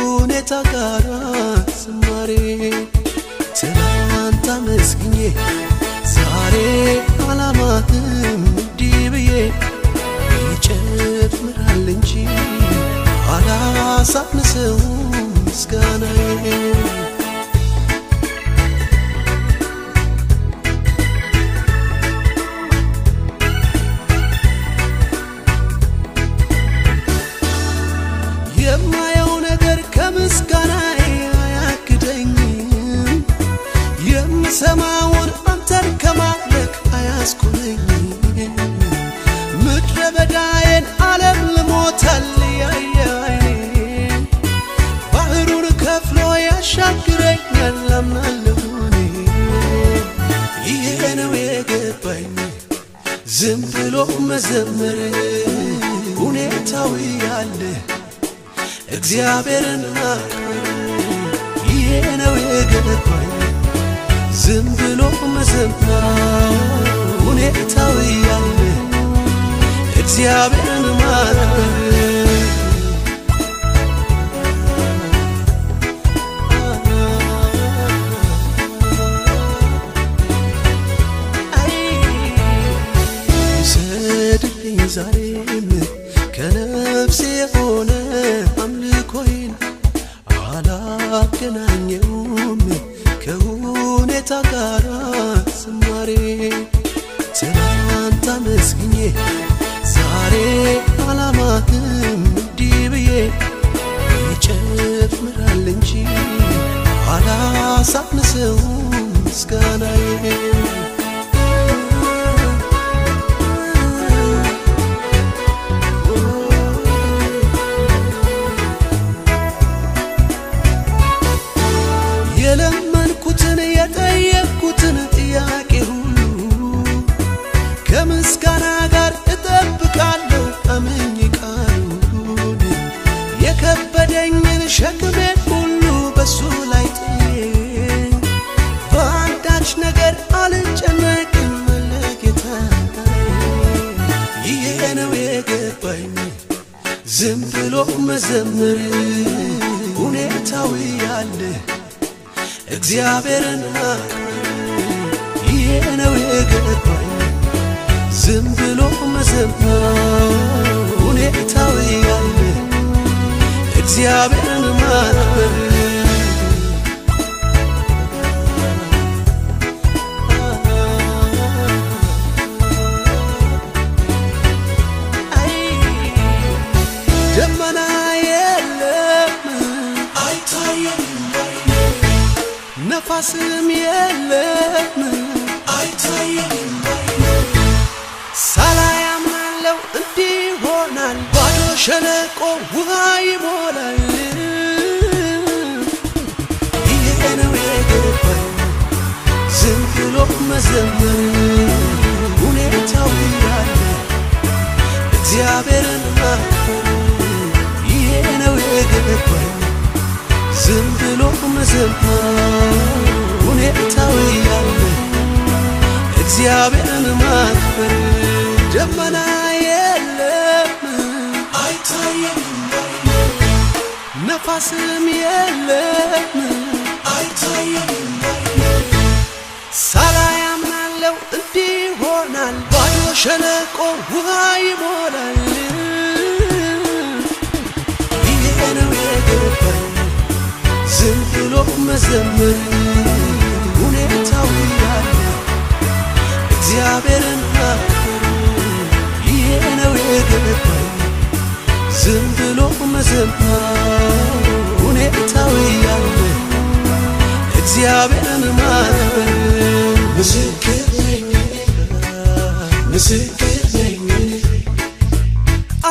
ከሁኔታ ጋር ዝማሬ ትናንት አመስግኜ ዛሬ አላማህም እንዲህ ብዬ ይጨምራል እንጂ አላሳንሰውም ምስጋናዬ የማየው ነገር ከምስጋናዬ አያግደኝም የምሰማውን አንተን ከማምለክ አያስቆመኝም ምድረ በዳዬን ዓለም ልሞታል ያየ ዓይኔ ባህሩን ከፍሎ ያሻግረኛል አምናለሁ እኔ ይሄ ነው የገባኝ ዝም ብሎ መዘመር ሁኔታው ያለ እግዚአብሔርን ይሄ ነው የገባኝ ዝም ብሎ መዘመር ሁኔታው ያለ እግዚአብሔርን ሰድልኝ ዛሬም ከነፍሴ የሆነ አምልኮዬን አላገናኘውም ከሁኔታ ጋር ዝማሬ ትናንት አመስግኜ ዛሬ አላማህም እንዲህ ብዬ ይጨምራል እንጂ አላሳንሰውም ምስጋናዬ የለመንኩትን የጠየቅኩትን ጥያቄ ሁሉ ከምስጋና ጋር እጠብቃለሁ አምኜ ቃሉን የከበደኝን ሸክሜን ሁሉ በሱ ላይ ጥዬ በአንዳች ነገር አልጨነቅም ለጌታዬ ይሄ ነው የገባኝ ዝም ብሎ መዘመር ሁኔታው ያለ እግዚአብሔርን ይሄ ነው የገባኝ ዝም ብሎ መዘመር ሁኔታው ያለ እግዚአብሔርን ማክበር ደመና የለም አይታየም ነፋስም የለም አይታየም ሳላይ አምናለሁ እንዲህ ይሆናል ባዶ ሸለቆ ውሃ ይሞላል ይሄ ነው የገባኝ ዝም ብሎ መዘመር ሁኔታው ያለ እግዚአብሔርን ማክበር ይሄ ነው የገባኝ ዝም ብሎ መዘመር ሁኔታው ያለ እግዚአብሔርን ማክበር ደመና የለም አይታየም ነፋስም የለም አይታየም ሳላይ አምናለሁ እንዲህ ይሆናል ባዶ ሸለቆ ውሃ ይሞላል ይሄ ነው የገባኝ ዝም ብሎ መዘመር ሁኔታው ያለ እግዚአብሔርን ማክበር ይሄ ነው የገባኝ ዝም ብሎ መዘመር ሁኔታው ያለ እግዚአብሔርን ማክበር ምስክር ነኝ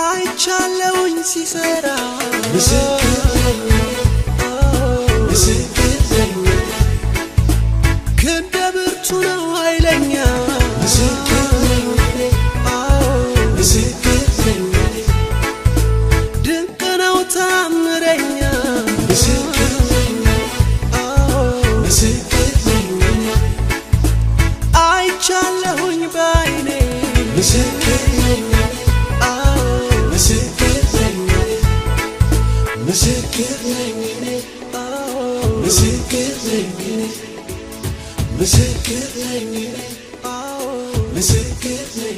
አይቻለሁኝ ሲሰራ ምስክር ክንደ ብርቱ ነው ኃይለኛ ድንቅ ነው ታምረኛ አይቻለሁኝ ባይኔ ምስክር ነኝ ምስክር ነኝ ምስክር ነኝ ምስክር ነኝ